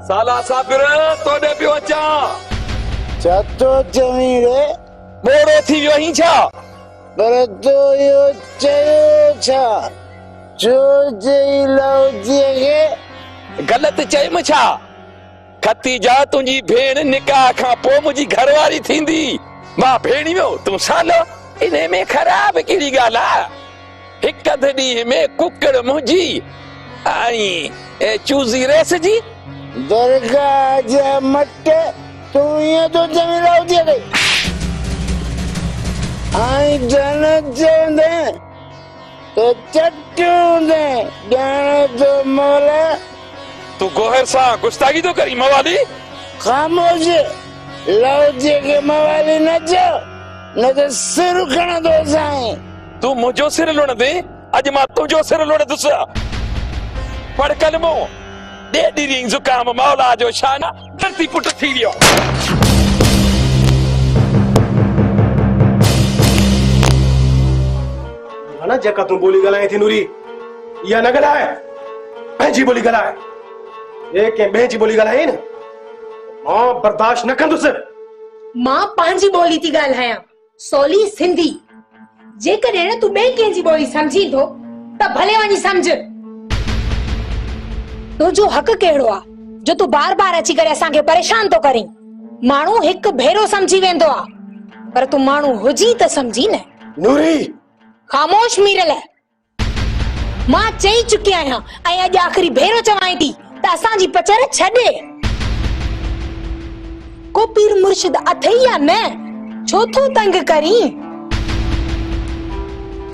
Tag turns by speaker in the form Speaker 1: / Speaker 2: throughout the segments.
Speaker 1: साला साबिर तोड़े पियो अचा
Speaker 2: चातो चवी रे
Speaker 1: मोड़ो थी वियो ही छा
Speaker 2: पर तो यो चयो छा जो जई लौजी के
Speaker 1: गलत चयम छा खती जा तुंजी भेण निकाह खां पो मुजी घरवारी थींदी मां भेणी वियो तू सालो इने में खराब केड़ी गाल आ हिक धडी में कुकड़ मुजी आई चूजी रेस जी
Speaker 2: दरगाह जा मट तू ये तो चवी लौजी के आई जन चंदे तो चट्टू दे जाने तो मोला
Speaker 1: तू गोहर सा गुस्ताखी तो करी मवाली
Speaker 2: खामोश लौजी के मवाली न जो न तो सिर खण दो साईं
Speaker 1: तू मुझो सिर लुण दे अज मां तुझो सिर लुण दुस पढ़ कलमो डेडी रिंग जुकाम मौला जो शाना धरती पुट थी वियो
Speaker 3: ना जेका तू बोली गलाए थी नूरी या न गलाए पंहिंजी बोली गलाए ये के बेंची बोली गलाए न मां बर्दाश्त न कंदुस
Speaker 4: मां पंहिंजी बोली थी ॻाल्हायां सोली सिंधी जेकॾहिं तूं ॿिए कंहिंजी ॿोली समझी थो त भले वञी समझ तुंहिंजो हक़ कहिड़ो आहे जो तूं बार बार अची करे असांखे परेशान थो करीं माण्हू हिकु भेरो समझी वेंदो आहे पर तूं माण्हू हुजी त समझी न
Speaker 3: नूरी
Speaker 4: खामोश मीरल मां चई चुकी आहियां ऐं अॼु आख़िरी भेरो चवां थी त असांजी पचर छॾे को पीर मुर्शिद अथई या न छो थो तंग करी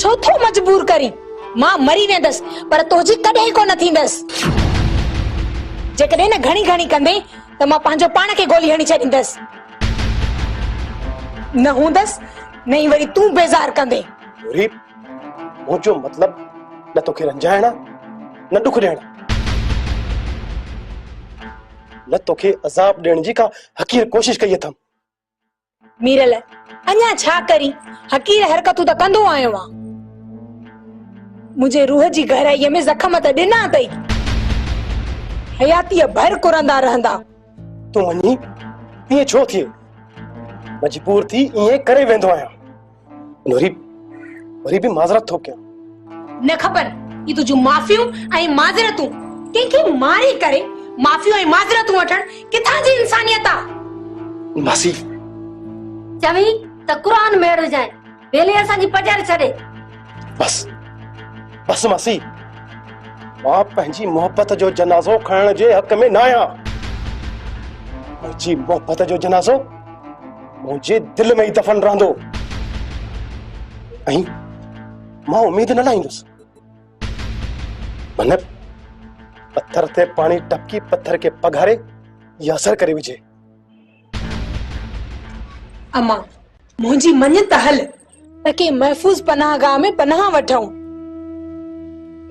Speaker 4: छो थो मजबूर करी मां मरी वेंदसि पर तोजी कॾहिं कोन थींदसि जेकॾहिं न घणी घणी कंदे त मां पंहिंजो पाण खे गोली हणी छॾींदसि न हूंदसि न ई वरी तूं बेज़ार कंदे
Speaker 3: नूरी मुझो मतलब न तोखे रंजाइणा न दुख ॾियणा न तोखे अज़ाब ॾियण जी का हकीर कोशिश कई अथम
Speaker 4: मीरल अञा छा करी हकीर हरकतूं त कंदो आयो आ मुझे रूह जी गहराईअ में जख्म त ॾिना अथई हयातीअ भर कुरंदा रहंदा
Speaker 3: तू वञी ईअं छो थिए मजबूर थी ईअं करे वेंदो आहियां नूरी वरी भी माज़रत थो कयां
Speaker 4: न खबर ये तुझू माफियूं ऐं माज़रतूं कंहिंखे मारी करे माफियूं ऐं माज़रतूं वठण किथां जी इंसानियत आहे
Speaker 3: मासी
Speaker 5: चवी त कुरान में हुजाए पहले असांजी पजर छॾे
Speaker 3: बस बस मासी मां पंहिंजी मोहब्बत जो जनाज़ो खणण जे हक़ में न आहियां मुंहिंजी मोहब्बत जो जनाज़ो मुंहिंजे दिल में ई दफ़न रहंदो ऐं मां उम्मीद न लाईंदुसि मन पत्थर ते पानी टपकी पत्थर के पघारे या असर करे विझे
Speaker 4: अम्मा मुंहिंजी मञ त हल त के महफ़ूज़ पनाहगाह में पनाह वठूं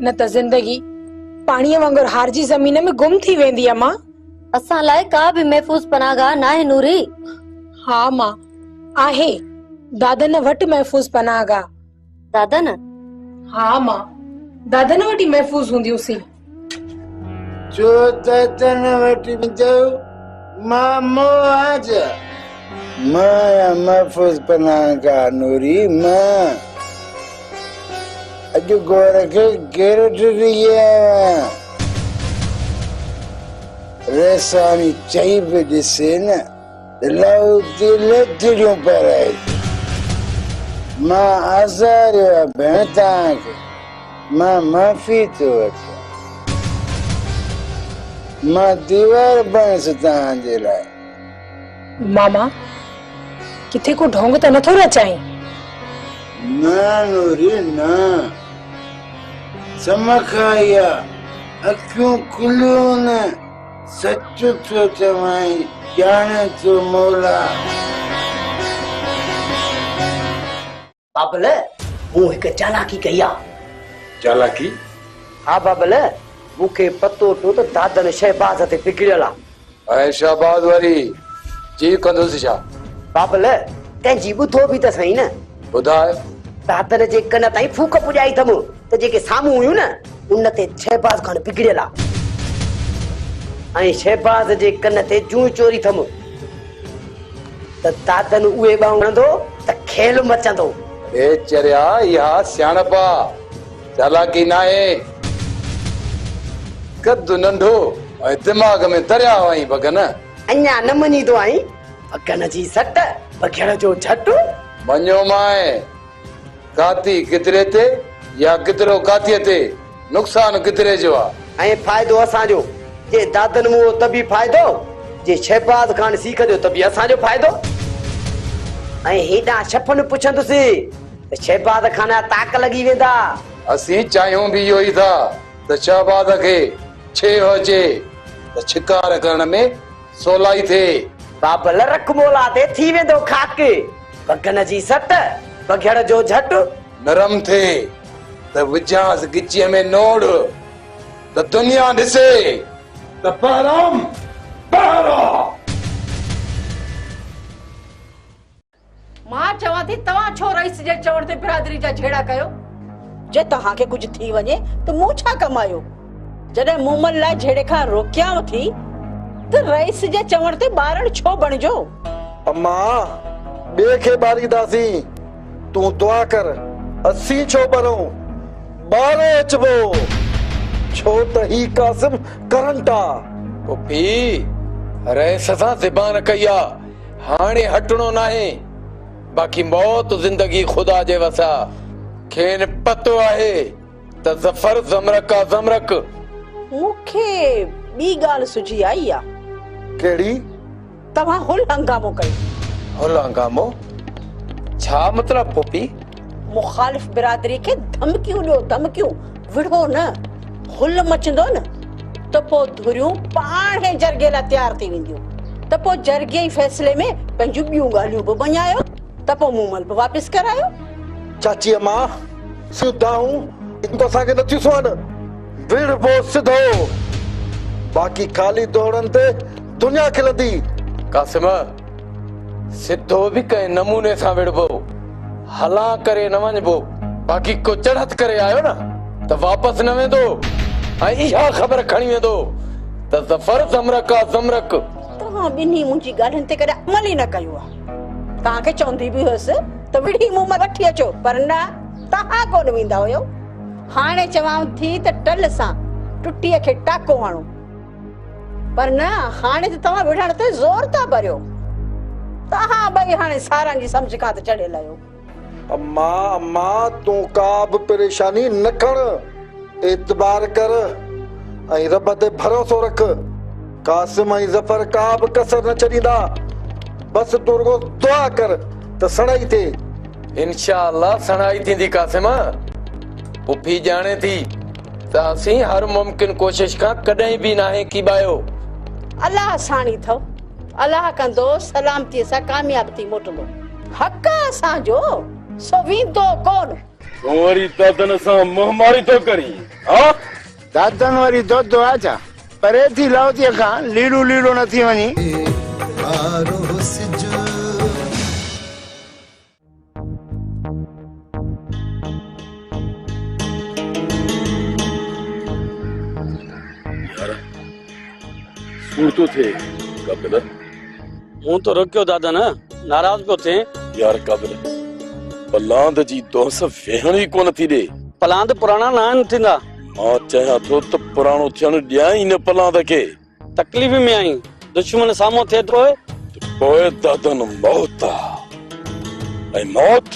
Speaker 4: न त जिंदगी पाणीअ वांगुरु हारजी ज़मीन में गुम थी वेंदी अम्मा
Speaker 5: असां लाइ का भी महफूज पनाहगाह न आहे नूरी
Speaker 4: हा मां आहे दादन वटि महफ़ूज़ पनाहगाह
Speaker 5: दादन
Speaker 4: हा मां दादन वटि महफ़ूज़ हूंदियूंसीं
Speaker 2: जो तन वटी जाओ मामो आजा मां महफूज पनाहगा नूरी मां अॼु गोर के गिरट दिया रेसानी चई पे दिसे न लव दिल तिरियों पर आई मां आज़ारियो भेण तव्हांखे मां माफ़ी थो वठां मां दीवार बणसि तव्हांजे लाइ
Speaker 4: मामा किथे को ढोंग त नथो रचाई
Speaker 2: न नूरी न समखाया अखियूं खुलियूं न सच थो चवाई ॼाणे थो मौला
Speaker 6: बाबल वो एक चालाकी कई
Speaker 1: चालाकी
Speaker 6: हाँ बाबल मुखे पतो तो दादन शहबाज ते पिघड़ियल
Speaker 1: ऐं शहबाज वरी जी कंदुसि छा
Speaker 6: बाबल तंहिंजी ॿुधो बि त सही न
Speaker 1: ॿुधाए
Speaker 6: दादन जे कन ताईं फूक पुॼाई अथमि त जेके साम्हूं हुयूं न उन ते शहबाज खान पिघड़ियल ऐं शहबाज़ जे कन ते जूं चोरी थम त दादन उहे बाहूं हणंदो त खेल मचंदो।
Speaker 1: ए चरिया इहा सियाणप चालाकी न आहे। कद नंढो ऐं दिमाग़ में दरिया आई बगन।
Speaker 6: अञा न मञीदो आई बगन जी सट बघेड़ जो झट।
Speaker 1: मञो माए काती कितरे ते या कितरो कातीअ ते नुक़सान कितरे जो आहे।
Speaker 6: ऐं फ़ाइदो असांजो जे दादन मुओ तभी फ़ाइदो जे शहबाज़ खान सीख दियो तभी असांजो फ़ाइदो। ऐं हेॾा छपन पुछंदुसि त शहबाज़ खान ताक लॻी वेंदा।
Speaker 1: असीं चाहियूं बि इहो ई था त शहबाज़ खे छे हुजे त शिकार करण में सवलाई थिए।
Speaker 6: बाबल रखमोला ते थी वेंदो खाक बगन जी सट बघेड़ जो झट।
Speaker 1: नरम थे त विझांस गिचीअ में नोड़ त दुनिया ॾिसे त बहराम बहरा।
Speaker 7: मां चवां थी तव्हां छो रईस जे चवण ते बिरादरी जा झेड़ा कयो। जे तव्हांखे कुझु थी वञे त मूं छा कमायो। जॾहिं मूमल लाइ झेड़े खां रोकियांव थी त रईस जे चवण ते ॿारनि छो बणिजो।
Speaker 8: अम्मा ॿिए खे ॿारींदासीं तूं दुआ कर असीं छो ॿरूं ॿारे अचबो छो त ही कासिम करंट आ।
Speaker 1: पुफी रईस सां ज़बान कई आ हाणे हटणो नाहे। बाक़ी मौत ज़िंदगी खुदा जे वसा। खेन पतो आहे त ज़फर ज़मरक आ ज़मरक।
Speaker 7: मूंखे ॿी ॻाल्हि सुझी आई आ।
Speaker 8: कहिड़ी?
Speaker 7: तव्हां हुल हंगामो कयो।
Speaker 1: हुल हंगामो छा मतलब पुफी?
Speaker 7: मुखालिफ बिरादरी खे धमकियूं ॾियो धमकियूं विढ़ो न। हुल मचंदो न त पोइ धुरियूं पाण ई जरगे लाइ तयार थी वेंदियूं त पोइ जरगे ई फैसले में पंहिंजूं ॿियूं ॻाल्हियूं बि मञायो त पोइ मूमल बि वापसि करायो।
Speaker 8: चाची अम्मा सिधाऊं इन तो असांखे नथियूं सुहन विढ़बो सिधो बाक़ी खाली दौड़न ते दुनिया खिलंदी।
Speaker 1: कासिम सिधो भी कंहिं नमूने सां विढ़बो हला करे न वञबो। बाक़ी को चढ़त करे आयो न त वापसि न वेंदो ऐं इहा ख़बर खणी वेंदो त ज़फर ज़मरक आ ज़मरक।
Speaker 7: तव्हां ॿिन्ही मुंहिंजी ॻाल्हियुनि ते कॾहिं अमल ई न कयो आहे। तव्हांखे चवंदी बि हुयसि त विढ़ी मूं मां वठी अचो पर न तव्हां कोन वेंदा हुयो। हाणे चवां थी त टल सां टुटीअ खे टाको हणो पर न हाणे त तव्हां विढ़ण ते ज़ोर था भरियो। तव्हां ॿई हाणे सारनि जी सम्झ खां त चढ़ियल आहियो।
Speaker 8: अम्मा अम्मा तूं का बि परेशानी न खण एतबार कर ऐं रब ते भरोसो रख। कासिम ऐं ज़फर का बि कसर न छॾींदा। बस तूं रुगो दुआ कर त सणाई थिए।
Speaker 1: इंशाअल्लाह सणाई थींदी कासिम। पुफी ॼाणे थी त असीं हर मुमकिन कोशिश खां कॾहिं बि नाहे कीबायो।
Speaker 7: अलाह साणी अथव अलाह कंदो सलामतीअ सां कामयाब थी मोटंदो। हक़ असांजो सो वेंदो कोन।
Speaker 1: वरी दादन सां मुहमारी तो करी हा
Speaker 2: दादन वरी दो आजा परे थी लाउतीअ खां लीड़ो लीड़ो न थी वञी।
Speaker 1: तो थे काबिल
Speaker 9: हूं तो रोकियो दादा न नाराज पियो थे
Speaker 1: यार काबिल पलांद जी दोस वेहण ही कोन थी दे।
Speaker 9: पलांद पुराणा न आहिनि थींदा।
Speaker 1: मां चाहियां थो त पुराणो थियण ॾियां न पलांद खे।
Speaker 9: तकलीफ़ में आई दुश्मन साम्हूं थिए थो
Speaker 1: पोइ दादन मौत आ ऐं मौत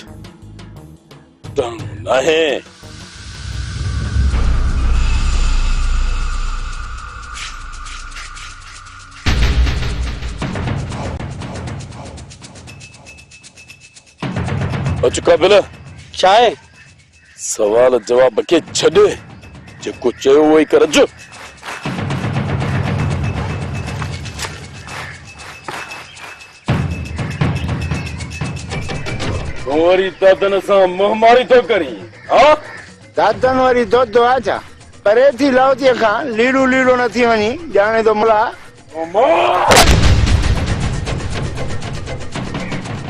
Speaker 1: डण नाहे। अच काबिल
Speaker 9: छा आहे?
Speaker 1: सवाल जवाब के छॾ जेको चयो उहो ई करजो। वरी दादन सां मुहमारी तो करी हा
Speaker 2: दादन वरी दो आजा परे थी लाउतीअ खां लीड़ो लीड़ो न थी वञी ॼाणे थो मला।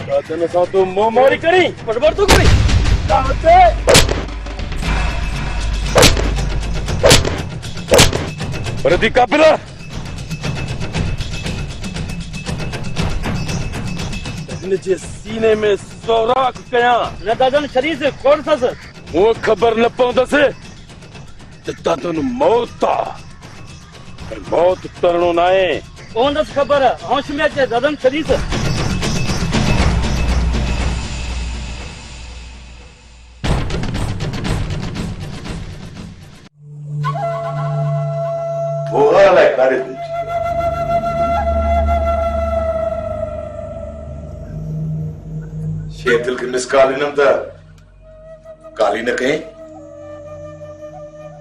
Speaker 1: दादन सां तूं मुहमारी करी
Speaker 9: बड़बड़ तू करी
Speaker 1: पर दी काबिल हिन जे सीने में सोराख कया
Speaker 9: न दादन शरीर से कौन सा सर
Speaker 1: वो खबर न पवंदसि त दादन मौत आ पर मौत तरणो न आहे
Speaker 9: कौन दस खबर है होश में अचे दादन शरीर से
Speaker 10: वो हाल है कारे शेतिल के मिस कालीनम था काली न कहीं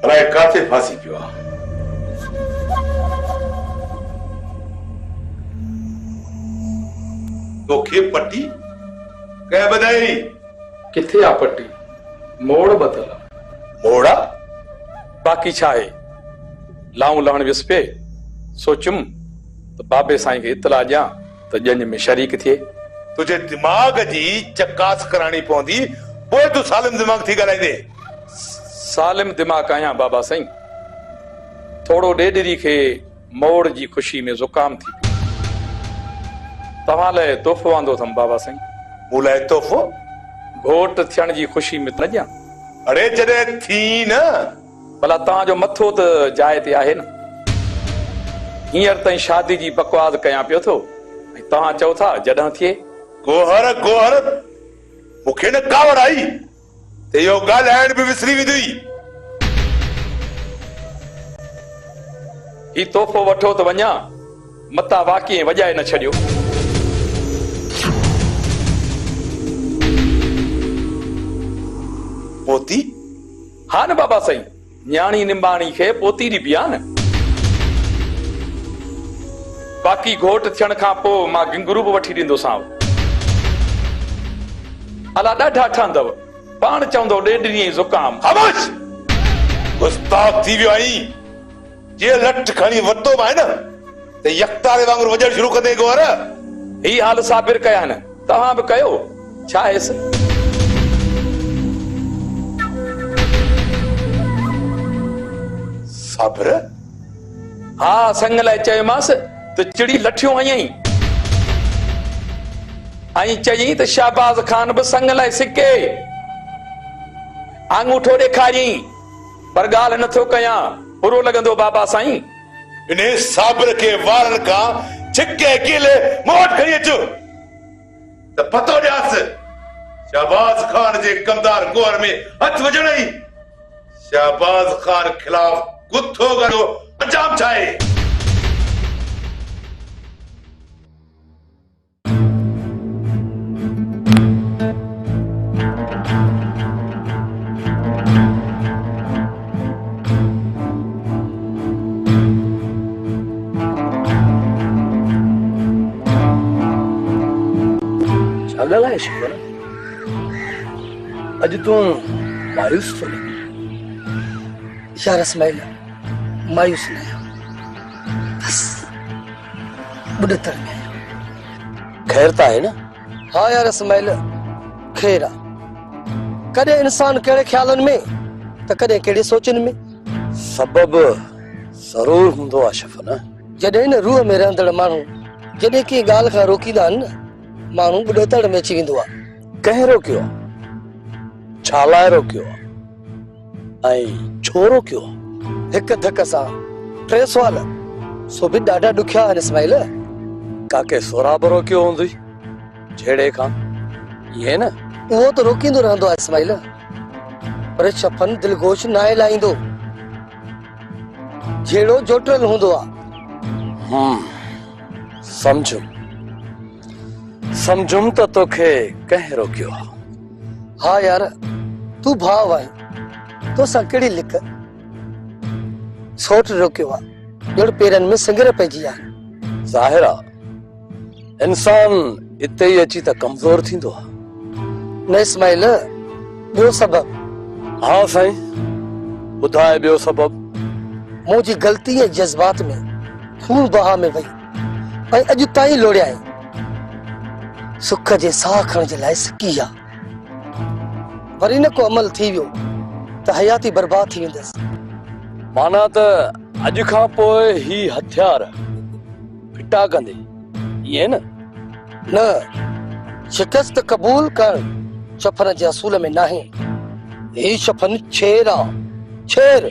Speaker 10: अलाए काथे फांसी पियो आहे तोखे पट्टी कह बधाई
Speaker 1: किथे आ पट्टी मोड़ बदल
Speaker 10: मोड़ा
Speaker 1: बाकी छा आहे लाऊं लहण विस पे सोचुम त बाबे साईं खे इतला ॾियां त जंज में शरीक थिए
Speaker 10: तुझे दिमाग जी चकास करानी पवंदी पोइ तू सालिम दिमाग थी ॻाल्हाईंदे
Speaker 1: सालिम दिमाग़ आहियां बाबा साईं थोरो ॾेढरी खे मोड़ जी ख़ुशी में ज़ुकाम थी पियो तव्हां लाइ तोहफ़ो आंदो अथमि बाबा साईं
Speaker 10: मूं लाइ तोहफ़ो
Speaker 1: घोट थियण जी ख़ुशी में न ॾियां
Speaker 10: अड़े जॾहिं थी न
Speaker 1: भला तव्हांजो मथो त जाइ ते आहे न हींअर ताईं शादी जी बकवास कयां पियो थो ऐं तव्हां चओ था जॾहिं थिए
Speaker 10: गोहर गोहर मूंखे न कावड़ आई ते इहो ॻाल्हाइण बि विसरी वेंदी
Speaker 1: ही तोहफ़ो वठो त वञा मता वाक़ई वॼाए न छॾियो
Speaker 10: पोती
Speaker 1: हा न बाबा साईं न्याणी निंबाणी खे पोती ॾिबी आहे न बाक़ी घोट थियण खां पोइ मां गिंगरू बि वठी ॾींदोसांव अला ॾाढा ठहंदव पाण चवंदो ॾेढरी ऐं ज़ुकाम
Speaker 10: ख़ामोश गुस्ताख़ थी वियो आहीं जे लठ खणी वरितो आहे न त यकतारे वांगुरु वॼण शुरू कंदे गोहर
Speaker 1: ही हाल साबिर कया न तव्हां बि कयो छा आहेसि
Speaker 10: साबिर
Speaker 1: हा संग लाइ चयोमांसि त चिड़ी लठियूं हयईं ऐं चयईं त शाहबाज़ ख़ान बि संग लाइ सिके आंगूठो ॾेखारियईं पर ॻाल्हि नथो कयां बुरो लॻंदो बाबा साईं
Speaker 10: इन साबिर खे वारनि खां छिके अकेले मूं वटि खणी अचो त पतो ॾियासि शाहबाज़ ख़ान जे कमदार गोहर में हथ विझण ई शाहबाज़ ख़ान खिलाफ़ गुथो गॾो अंजाम छा आहे
Speaker 9: ॻाल्हाए शिवर अॼु तूं मायूस थो लॻे
Speaker 11: यार इस्माइल मायूस न आहियां बस बुॾतर में आहियां
Speaker 9: ख़ैर त आहे न
Speaker 11: हा यार इस्माइल ख़ैर आहे कॾहिं इंसान कहिड़े ख़्यालनि में त कॾहिं कहिड़े सोचनि में
Speaker 9: सबब ज़रूर हूंदो आहे शफ़न
Speaker 11: जॾहिं न रूह में रहंदड़ माण्हू जॾहिं कंहिं ॻाल्हि खां रोकींदा आहिनि न माण्हू बुॾतर में अची वेंदो आहे
Speaker 9: कंहिं रोकियो आहे छा लाइ रोकियो आहे ऐं छो रोकियो आहे
Speaker 11: हिक धक सां टे सुवाल सो बि ॾाढा ॾुखिया आहिनि इस्माइल
Speaker 9: काके सोरा बि रोकियो हूंदई छेड़े खां ईअं न
Speaker 11: उहो त रोकींदो रहंदो आहे इस्माइल पर शफ़न दिलगोश न आहे लाहींदो जहिड़ो जोटल हूंदो आहे
Speaker 9: समझुम त तोखे कंहिं रोकियो आहे
Speaker 11: हा यार तू भाव आहे तोसां कहिड़ी लिक सोट रोकियो आहे ॼण पेरनि में सिंगर पइजी आहे
Speaker 9: ज़ाहिर आहे इंसान हिते ई अची त कमज़ोर थींदो आहे
Speaker 11: न इस्माइल ॿियो सबब
Speaker 9: हा साईं ॿुधाए ॿियो सबब
Speaker 11: मुंहिंजी ग़लती ऐं जज़्बात में खून बहा में वई ऐं अॼु ताईं लोड़िया आहिनि सुख जे साह खणण जे लाइ सिकी आहे वरी न को अमल थी वियो त हयाती बर्बाद थी वेंदसि
Speaker 9: माना त अॼु खां पोइ ही हथियार फिटा कंदे ईअं न
Speaker 11: शिकस्त कबूल कर शफन जे असूल में नाही। ही शफन शेर आ, शेर।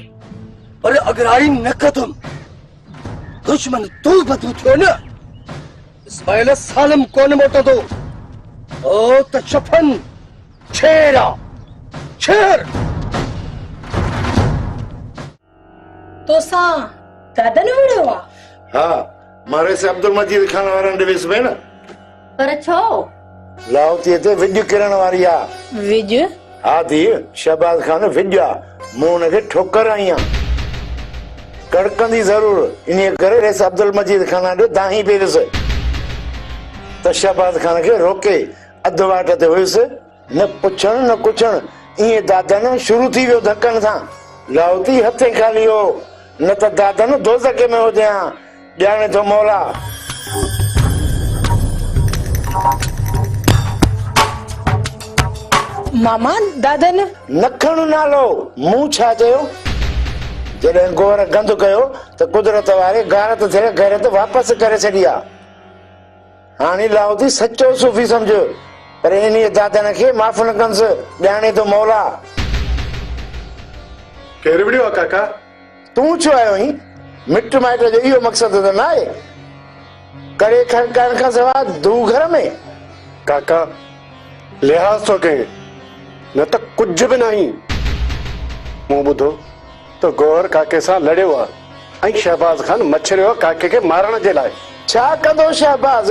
Speaker 11: पर अगर आई न कदम दुश्मन तू बदू थियो न, इस्माइल सालम कोन मोटो दो। ओ त शफन शेर आ, शेर।
Speaker 4: तो सा दादन विड़ो आ?
Speaker 2: हाँ, मारे से अब्दुल मजीद खान वारन डिविस में न।
Speaker 5: पर छो?
Speaker 2: लाहौती ते विज किरण वारी आ।
Speaker 4: विज?
Speaker 2: हाँ दी, शहबाज खान विज आ। मुंह के ठोकर आईया। कड़कंदी जरूर, इन्हीं करे रेस अब्दुल मजीद खान आडे दाही पेरस। तो शहबाज खान के रोके अध वाट ते हुइस, न पुछण न कुछण, इए दादन शुरू थी वियो धक्कन सां। लाहौती हथे खाली हो, न त दादन दोज़खे में हो जया। ॼाणे तो मौला।
Speaker 4: मामा दादन
Speaker 2: नखण नालो मुंह छा चयो? जॾहिं गोर गंद कयो त कुदरत वारे गारत थे घर ते वापस करे छॾिया। हाणे लाहौती सच्चो सूफ़ी समझ, पर इन्हीअ दादन खे माफ़ न कंस। ॼाणे तो मौला।
Speaker 3: केर विड़ियो काका?
Speaker 2: तू छो आयो ही? मिट माइट जो इहो मक़सद त न आहे। करे खड़काइण खां सवाइ दू घर में।
Speaker 3: काका लिहाज़ तो कहीं, न त कुछ भी नहीं। मूं ॿुधो तो गौहर काके सां लड़ियो आहे ऐं शहबाज खान मछरियो काके के मारण जे लाइ।
Speaker 2: छा कंदो शहबाज?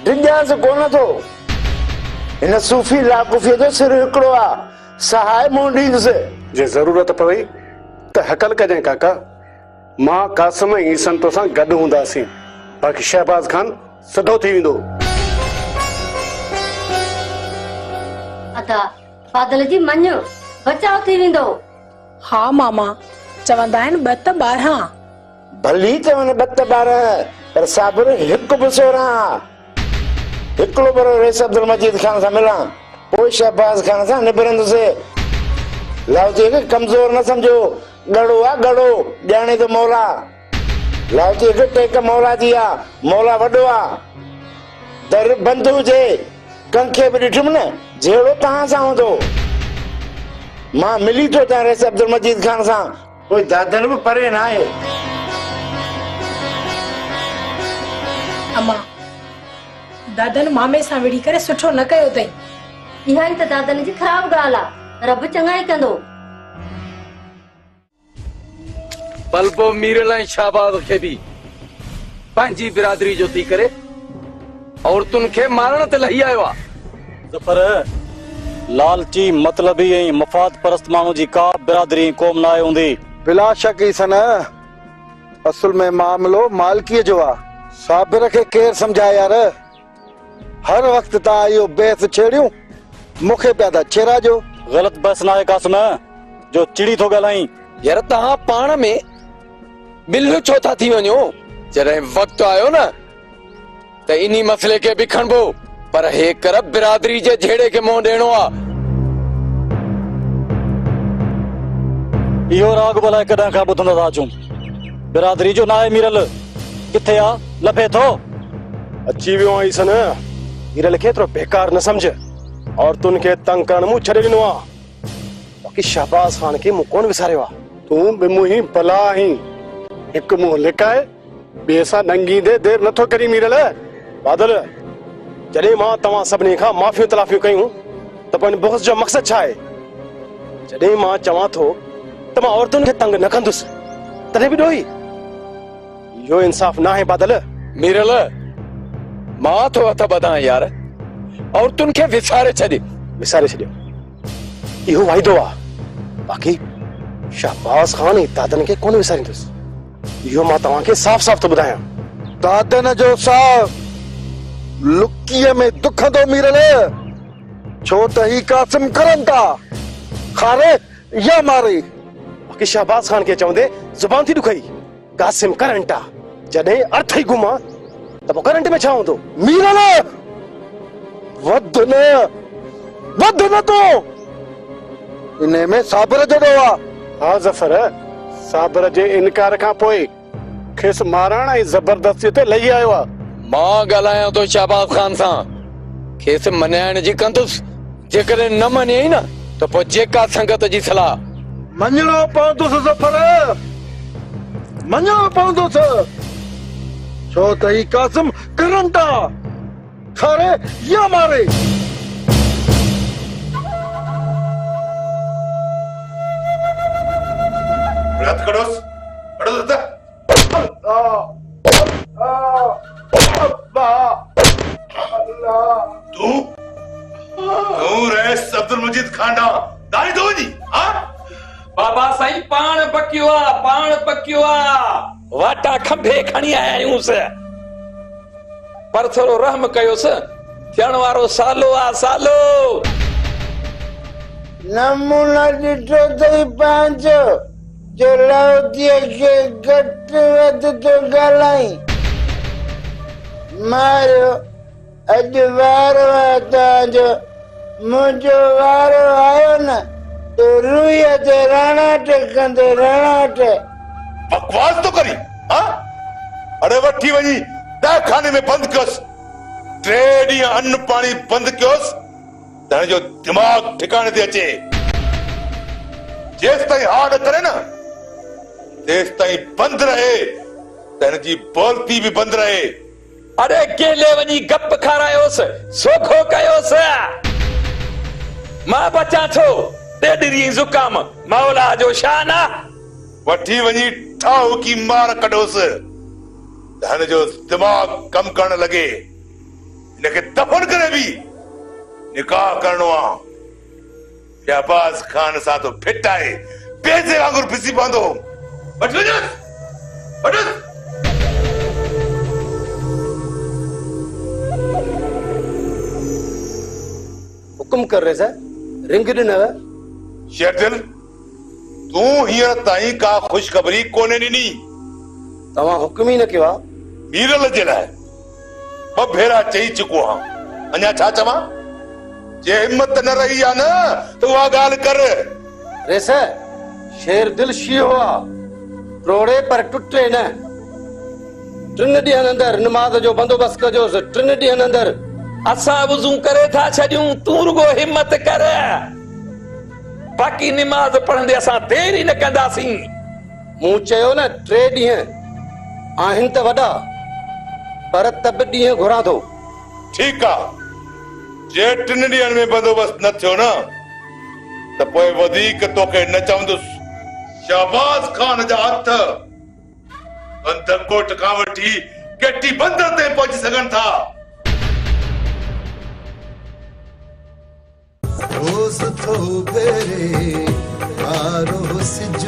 Speaker 2: डिॼास कोन थो। इन सूफ़ी लाकुफ़ीअ जो सिर हिकिड़ो आ, सहाय मुंहुं ॾींदुसि।
Speaker 3: जे ज़रूरत पई त हकल कजांइ काका। मां कासिम ऐं ईसन तो सां गॾु हूंदासीं, बाक़ी शहबाज खान सिधो थी वेंदो।
Speaker 5: अदा बादल जी मन बचाव थी वेंदो।
Speaker 4: हा मामा, चवंदा आहिनि 2 त 12।
Speaker 2: भली चवनि 2 त 12, पर साबिर हिकु बि 16। हिकिड़ो बरो रेस अब्दुल मजीद खान सां मिलां, पोइ शहबाज खान सां निबरंदुसि। लाहौती खे कमज़ोर न समझो, गड़ो आ गड़ो। ॼाणे तो मौला। लाहौती खे टेक मौला जी आ, मौला वॾो आ। दर बंदि हुजे, कंखे बि ॾिठुमि न, जहिड़ो तव्हां सां हूंदो। मां मिली थो अचां रेस अब्दुल मजीद खान सां, कोई दादन बि परे न आहे।
Speaker 4: अम्मा, दादन मामे सां विड़ी करे सुठो न कयो अथई।
Speaker 5: इहा ई त दादन जी ख़राब ॻाल्हि आहे। रब चङा ई कंदो।
Speaker 1: बल्बो मीरल ऐं शहबाज खे बि पंहिंजी बिरादरी जो थी करे औरतुनि खे मारण ते लही आयो आहे।
Speaker 12: ज़फर, लालची मतलबी ऐं मफ़ाद परस्त माण्हू जी का बिरादरी क़ौम न आहे हूंदी।
Speaker 8: बिला शक ई सन, असुल में मामलो मालकीअ जो आहे। साबिर खे केर सम्झाए यार? हर वक्त तव्हां इहो बहस छेड़ियूं, मूंखे पिया था छेड़ाजो।
Speaker 12: ग़लत बहस न आहे कासिम, जो चिड़ी थो ॻाल्हाई।
Speaker 1: यार तव्हां पाण में बिल छो था थी वञो? जॾहिं वक़्तु आयो न त इन्ही मसइले खे बि खणबो, पर हे कर बिरादरी जे झेड़े खे मुंहुं ॾियणो आहे।
Speaker 12: इहो राग भला कॾहिं खां ॿुधंदा था अचूं। बिरादरी जो न आहे मीरल, किथे आ? लफे थो।
Speaker 3: अची वियो आई सन। मीरल खे एतिरो बेकार न समझ। औरतुनि खे तंग करण मूं छॾे ॾिनो आहे, बाक़ी शहबाज खान खे मूं कोन विसारियो आहे। तूं बि मुंहिं भला आहीं। हिकु मुंहुं लिकाए ॿिए सां नंगींदे देर नथो करी। मीरल बादल, जॾहिं मां तव्हां सभिनी खां माफ़ियूं तलाफ़ियूं कयूं त पोइ बहस जो मक़सदु छा आहे? जॾहिं मां चवां थो त मां औरतुनि खे तंग न कंदुसि, तॾहिं बि ॾोही। इहो इंसाफ़ न आहे बादल।
Speaker 1: मीरल, मां थो हथ ॿधां यार, औरतुनि खे विसारे छॾियो।
Speaker 3: इहो वाइदो आहे, बाक़ी शहबाज खान ऐं दादन खे कोन विसारींदुसि। इहो मां तव्हांखे साफ़ साफ़ थो ॿुधायां।
Speaker 8: दादन जो साफ़ लुकीअ में दुखंदो मीरल, छो त ही कासिम करनि था, खारे या मारे।
Speaker 3: बाक़ी शहबाज खान खे चवंदे ज़ुबान थी ॾुखई। कासिम करंट आहे, जॾहिं अर्थ ई गुम आहे त पोइ करंट में छा हूंदो?
Speaker 8: मीरल वध न तो इन में साबिर जो ॾोह आहे।
Speaker 3: हा ज़फर, साबिर जे इनकार खां पोइ खेसि मारण ऐं ज़बरदस्ती ते लही आयो आहे।
Speaker 1: मां ॻाल्हायां थो शहबाज खान सां, खेस मनाइण जी कंदुसि जेकॾहिं न मञे न त पोइ जेका संगत जी सलाह
Speaker 8: मञणो पवंदुसि ज़फ़र मञणो पवंदुसि छो त ही कासिम करनि था खारे या मारे
Speaker 10: हथ कढोसि कढोसि तूं रहिस अब्दुल मजीद खांडा दाई दो जी हाँ
Speaker 1: बाबा साईं पाण पकियो आ वाटा खंभे खणी आया आहियूंसि पर थोरो रहम कयोसि थियण वारो सालो आ सालो
Speaker 2: नमूना ॾिठो अथई पंहिंजो जो लाउदीअ खे घटि वधि थो ॻाल्हाई मारियो अॼु वारो आहे तव्हांजो मुंहिंजो वारो आयो न तो रुईअ ते रणाट कंदे रणाट
Speaker 10: बकवास तो करी हाँ अरे वठी वही ॾह खाने में बंद कयोसि 3 ॾींहं अन्न पाणी बंद कयोसि त जो दिमाग़ ठिकाने ते अचे जेसि ताईं हा न करे न तेसि ताईं बंद रहे त हिनजी बोलती भी बंद रहे
Speaker 1: अरे केले वञी गप खारायोसि सोखो कयोसि मां बचा थो ॾेढरी ज़ुकाम मौला जो शान आहे
Speaker 10: वठी वञी ठाहो की मार कढोसि त हिनजो दिमाग़ कम करण लॻे हिनखे दफ़न करे बि निकाह करणो आहे शहबाज खान सां तो फिट आहे बेज़े वांगुरु पिसी पवंदो वठी वञोसि वठोसि
Speaker 6: हुकुम कर रहे सर रिंग ॾिनव
Speaker 10: शेरदिल तूं हींअर ताईं का ख़ुशख़बरी कोन्हे ॾिनी
Speaker 6: तव्हां हुकुम ई न कयो आहे
Speaker 10: मीरल जे लाइ 2 भेरा चई चुको आहियां अञा छा चवां जे हिम्मत न रही आहे न त उहा ॻाल्हि कर
Speaker 6: रेस शेर दिल शीहो आहे रोड़े पर टुटे न 3 ॾींहंनि अंदरि नमाज़ जो बंदोबस्त कजोसि 3 ॾींहंनि अंदरि
Speaker 1: असां वुज़ू करे था छॾियूं तूं रुगो हिम्मत कर बाक़ी निमाज़ पढ़ंदे असां देरि न कंदासीं
Speaker 6: मूं चयो न 3 ॾींहं आहिनि त वॾा पर तब ॾींहं घुरां थो
Speaker 10: ठीकु आहे जे 3 ॾींहंनि में बंदोबस्त न थियो न त पोइ वधीक तोखे न चवंदुसि शहबाज खान जा हथ बंदकोट खां वठी गेटी बंदर ते पहुची सघनि था
Speaker 13: रोज़ तो बेरे आरो सिज